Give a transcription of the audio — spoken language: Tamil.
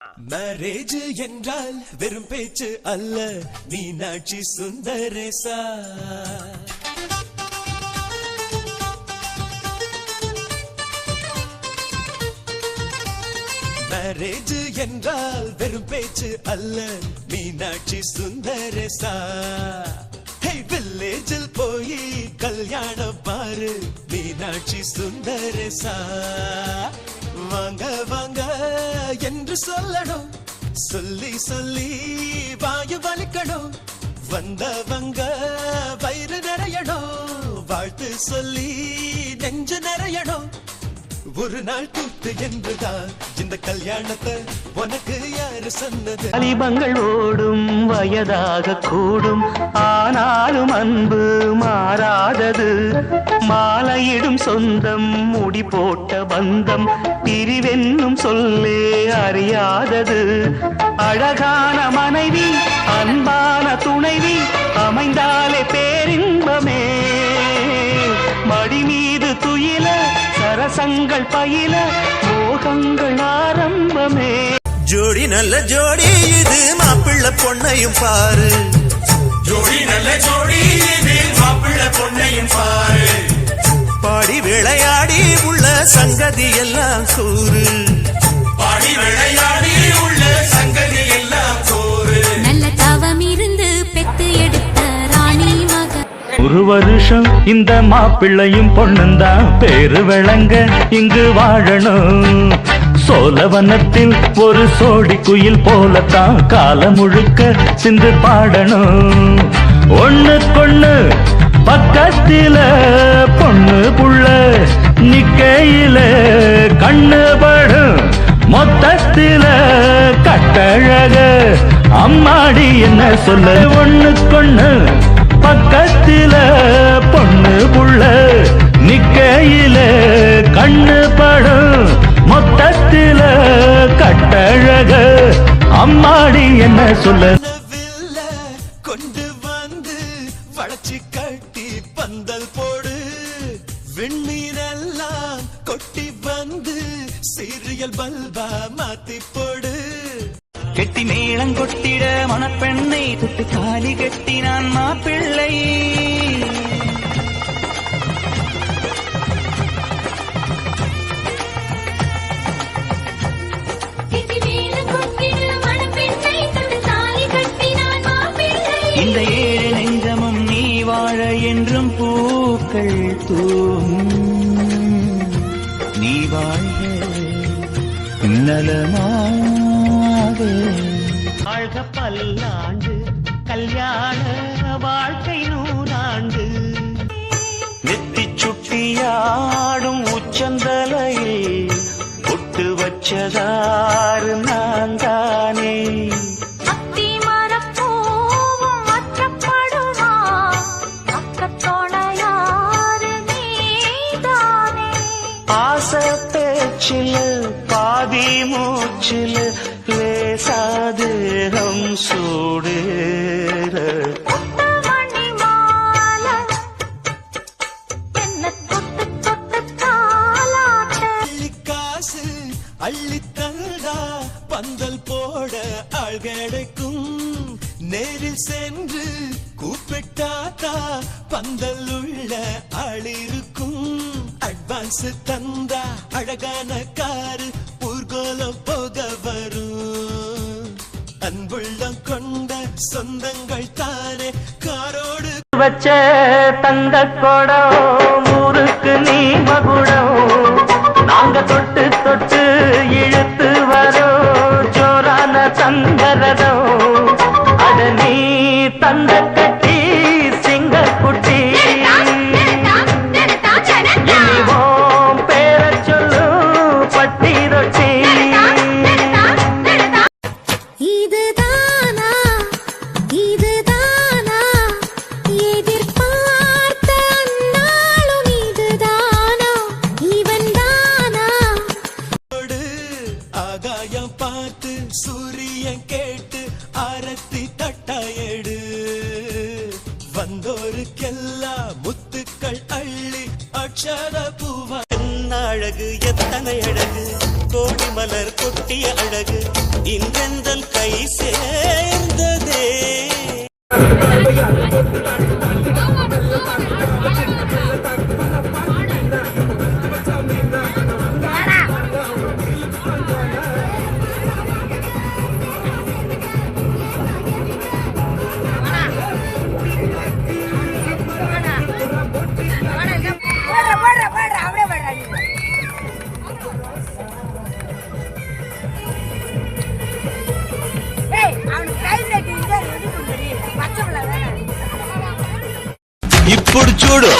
மேரேஜ் என்றால் வெறும் பேச்சு அல்ல, மீனாட்சி சுந்தரேசா. மேரேஜ் என்றால் வெறும் பேச்சு அல்ல, மீனாட்சி சுந்தரேசா. வில்லேஜில் போய் கல்யாணம் பாரு, மீனாட்சி சுந்தரேசா. வாங்க வாங்க என்று சொல்லணும், சொல்லி சொல்லி வாயு வலிக்கணும். வந்தவங்க வயிறு நிறையணும், வாழ்த்து சொல்லி நெஞ்சு நிறையணும். ஒரு நாள் கூத்து என்றுதான் இந்த கல்யாணத்தை உனக்கு யாரு சொன்னது? அலிபங்கள் ஓடும் வயதாக கூடும், ஆனாலும் அன்பு மாறாதது. மாலையிடும் சொந்தம், முடி போட்ட பந்தம், பிரிவென்னும் சொல்லே அறியாதது. அழகான மனைவி, அன்பான துணைவி அமைந்தாலே பேரின்பமே. மடி மீது துயில சரசங்கள் பயில மோகங்கள் ஆரம்பமே. ஜோடி நல்ல ஜோடி இது, மாப்பிள்ளை பொண்ணையும் பாரு. ஜோடி நல்ல ஜோடி இது, மாப்பிள்ளை பொண்ணையும் பாரு. பாடி விளையாடி உள்ள சங்கதி எல்லாம் கூறு. பாடி விளையாடி உள்ள சங்கதி எல்லாம் கூறு. நல்ல தவம் இருந்து பெத்து எடுத்த ராணி மக. ஒரு வருஷம் இந்த மாப்பிள்ளையும் பொண்ணுந்தான் பேரு விளங்க இங்கு வாழணும். சோழவனத்தில் ஒரு சோடி குயில் போலத்தான் காலம் முழுக்க சிந்து பாடணும். ஒண்ணுக்கொண்ணு பக்கத்தில பொண்ணு புள்ள நிக்கையில கண்ணு படும். மொத்தத்தில கட்டழக அம்மாடி என்ன சொல்ல? ஒண்ணுக்கொண்ணு பக்கத்தில பொண்ணு புள்ள நிக்கையில கண்ணு படும். மொத்தத்தில கட்டழக அம்மாடி என்ன சொல்ல? கொண்டு வந்து வளைச்சு கட்டி பந்தல் போடு, வெண்ணீரெல்லாம் கொட்டி வந்து சீரியல் பல்பா மாத்தி போடு. கெட்டி மேளம் கொட்டிட மணப்பெண்ணை தொட்டு காலி கட்டினான் மாப்பிள்ளை. இந்த ஏழு நெஞ்சமும் நீ வாழ என்றும் பூக்கள் தூவும். நீ வாழ்க நலமாக, வாழ்க பல்லாண்டு, கல்யாண வாழ்க்கை 100 ஆண்டு. நெத்தி சுட்டியாடும் உச்சந்தலையில் பொட்டு வச்சதாறு நான் தானே. ஆசை பேச்சில் பாதி மூச்சில் லேசாதேகம் சூடேற. காசு அள்ளி தந்தா பந்தல் போட ஆள் கிடைக்கும். நேரில் சென்று கூப்பிட்டாத்தா பந்தல் உள்ள ஆள் இருக்கும். அட்வான்ஸ் தந்தா அழகான காரு ஊர்கோலம் போக வரும். அன்புள்ளம் கொண்ட சொந்தங்கள் தானே காரோடு வச்ச தந்த கொடம் ஊருக்கு நீ மகுடம். நாங்க தொட்டு தொட்டு இழுத்து வரோம் ஜோரான தந்தரதம். அட நீ தந்த கட்டி சிங்க குட்டி. இனிவோம் பேர சொல்லு பட்டி ரொட்டி. இதுதானா இதுதானா எதிர்பார்த்த அந்நாளும் இதுதானா இவன் தானா? ஆகாயம் பார்த்து சூரியன் கேட்டு ஆரத்தி தட்டாயடு. வந்தோருக்கெல்லாம் முத்துக்கள் அள்ளி அக்ஷர பூவா. அழகு எத்தனை அழகு கோடி மலர் கொட்டிய அழகு இன்றெந்தன் கை சேர்ந்ததே. ఇప్పుడు చూడు